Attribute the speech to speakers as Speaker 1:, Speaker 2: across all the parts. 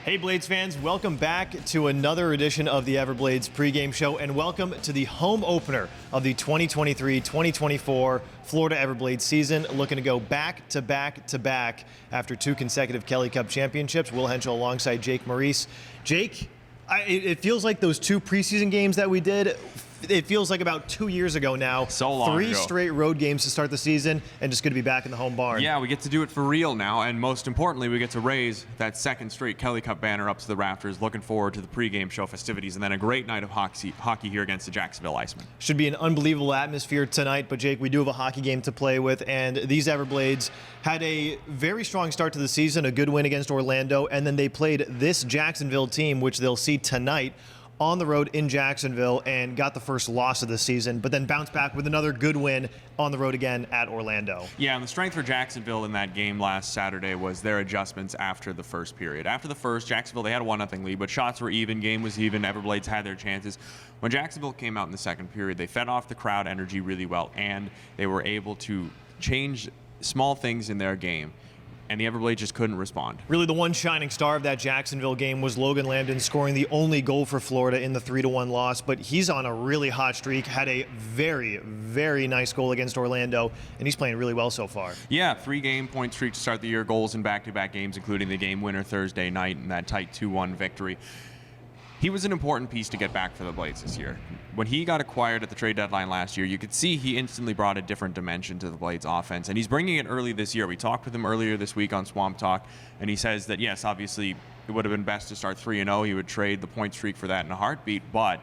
Speaker 1: Hey Blades fans, welcome back to another edition of the Everblades Pregame Show, and welcome to the home opener of the 2023-2024 Florida Everblades season, looking to go back to back after two consecutive Kelly Cup championships. Will Henschel alongside Jake Maurice. Jake, it feels like those two preseason games that we did, it feels like about 2 years ago now.
Speaker 2: So long
Speaker 1: Three
Speaker 2: ago.
Speaker 1: straight road games to start the season, and just good to be back in the home barn.
Speaker 2: Yeah, we get to do it for real now, and most importantly, we get to raise that second straight Kelly Cup banner up to the rafters. Looking forward to the pregame show festivities, and then a great night of hockey here against the Jacksonville Icemen.
Speaker 1: Should be an unbelievable atmosphere tonight, but Jake, we do have a hockey game to play with, and these Everblades had a very strong start to the season, a good win against Orlando, and then they played this Jacksonville team, which they'll see tonight, on the road in Jacksonville, and got the first loss of the season, but then bounced back with another good win on the road again at Orlando.
Speaker 2: Yeah, and the strength for Jacksonville in that game last Saturday was their adjustments after the first period. After the first, Jacksonville, they had a 1-0 lead, but shots were even, game was even, Everblades had their chances. When Jacksonville came out in the second period, they fed off the crowd energy really well, and they were able to change small things in their game, and the Everblades just couldn't respond.
Speaker 1: Really, the one shining star of that Jacksonville game was Logan Lambden scoring the only goal for Florida in the 3-1 loss, but he's on a really hot streak, had a very, very nice goal against Orlando, and he's playing really well so far.
Speaker 2: Yeah, 3-game point streak to start the year, goals in back-to-back games, including the game winner Thursday night and that tight 2-1 victory. He was an important piece to get back for the Blades this year. When he got acquired at the trade deadline last year, you could see he instantly brought a different dimension to the Blades offense, and he's bringing it early this year. We talked with him earlier this week on Swamp Talk, and he says that, yes, obviously it would have been best to start 3-0. He would trade the point streak for that in a heartbeat, but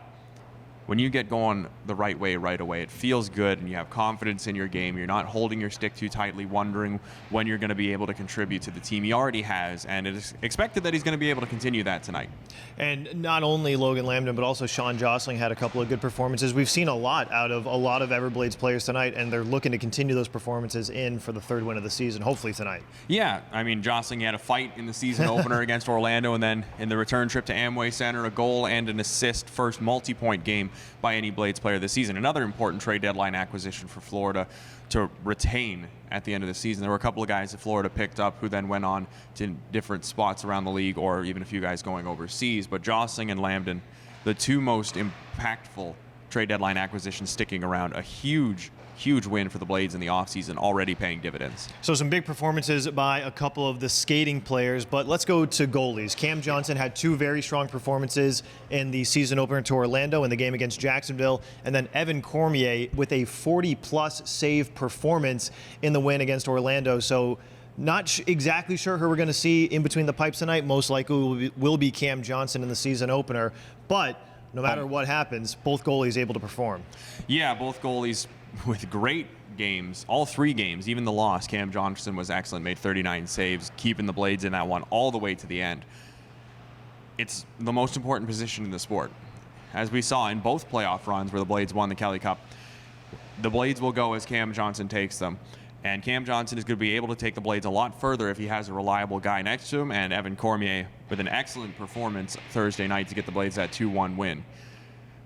Speaker 2: when you get going the right way right away, it feels good and you have confidence in your game. You're not holding your stick too tightly, wondering when you're going to be able to contribute to the team. He already has, and it is expected that he's going to be able to continue that tonight.
Speaker 1: And not only Logan Lambden, but also Sean Jostling had a couple of good performances. We've seen a lot out of a lot of Everblades players tonight, and they're looking to continue those performances in for the third win of the season, hopefully tonight. Yeah,
Speaker 2: I mean, Jostling had a fight in the season opener against Orlando, and then in the return trip to Amway Center, a goal and an assist, first multi-point game by any Blades player this season. Another important trade deadline acquisition for Florida to retain at the end of the season. There were a couple of guys that Florida picked up who then went on to different spots around the league, or even a few guys going overseas. But Jostling and Lambden, the two most impactful trade deadline acquisitions sticking around. A huge win for the Blades in the offseason, already paying dividends.
Speaker 1: So some big performances by a couple of the skating players, but let's go to goalies. Cam Johnson had two very strong performances in the season opener to Orlando in the game against Jacksonville, and then Evan Cormier with a 40-plus save performance in the win against Orlando. So not exactly sure who we're going to see in between the pipes tonight. Most likely will be Cam Johnson in the season opener, but no matter what happens, both goalies able to perform.
Speaker 2: Yeah, both goalies with great games, all three games, even the loss. Cam Johnson was excellent, made 39 saves, keeping the Blades in that one all the way to the end. It's the most important position in the sport. As we saw in both playoff runs where the Blades won the Kelly Cup, the Blades will go as Cam Johnson takes them. And Cam Johnson is going to be able to take the Blades a lot further if he has a reliable guy next to him, and Evan Cormier with an excellent performance Thursday night to get the Blades that 2-1 win.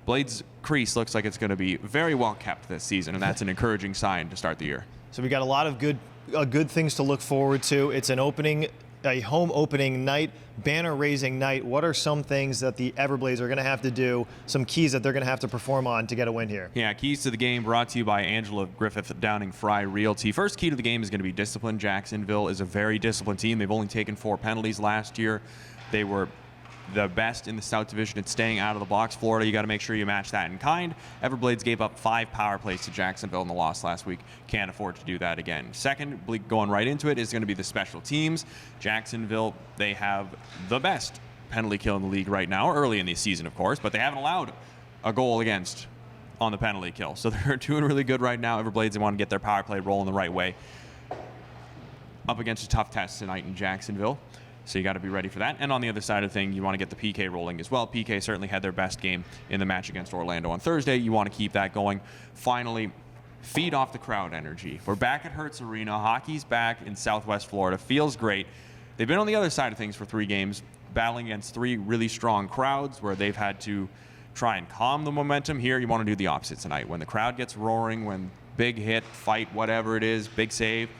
Speaker 2: Blades crease looks like it's going to be very well kept this season, and that's an encouraging sign to start the year.
Speaker 1: So we got a lot of good things to look forward to. It's a home opening night, banner raising night. What are some things that the Everblades are going to have to do, some keys that they're going to have to perform on to get a win here?
Speaker 2: Yeah, keys to the game brought to you by Angela Griffith Downing Fry Realty. First key to the game is going to be discipline. Jacksonville is a very disciplined team. They've only taken 4 penalties last year. They were the best in the South Division at staying out of the box. Florida, you got to make sure you match that in kind. Everblades gave up 5 power plays to Jacksonville in the loss last week. Can't afford to do that again. Second, going right into it, is going to be the special teams. Jacksonville, they have the best penalty kill in the league right now, early in the season, of course, but they haven't allowed a goal against on the penalty kill. So they're doing really good right now. Everblades, they want to get their power play rolling the right way. Up against a tough test tonight in Jacksonville. So you got to be ready for that. And on the other side of the thing, you want to get the PK rolling as well. PK certainly had their best game in the match against Orlando on Thursday. You want to keep that going. Finally, feed off the crowd energy. We're back at Hertz Arena. Hockey's back in Southwest Florida. Feels great. They've been on the other side of things for 3 games, battling against 3 really strong crowds where they've had to try and calm the momentum. Here, you want to do the opposite tonight. When the crowd gets roaring, when big hit, fight, whatever it is, big save,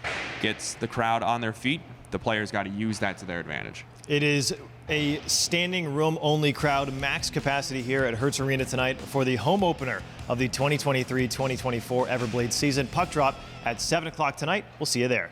Speaker 2: gets the crowd on their feet, the players got to use that to their advantage.
Speaker 1: It is A standing room only crowd, max capacity here at Hertz Arena tonight for the home opener of the 2023-2024 Everblades season. Puck drop at 7 o'clock tonight. We'll see you there.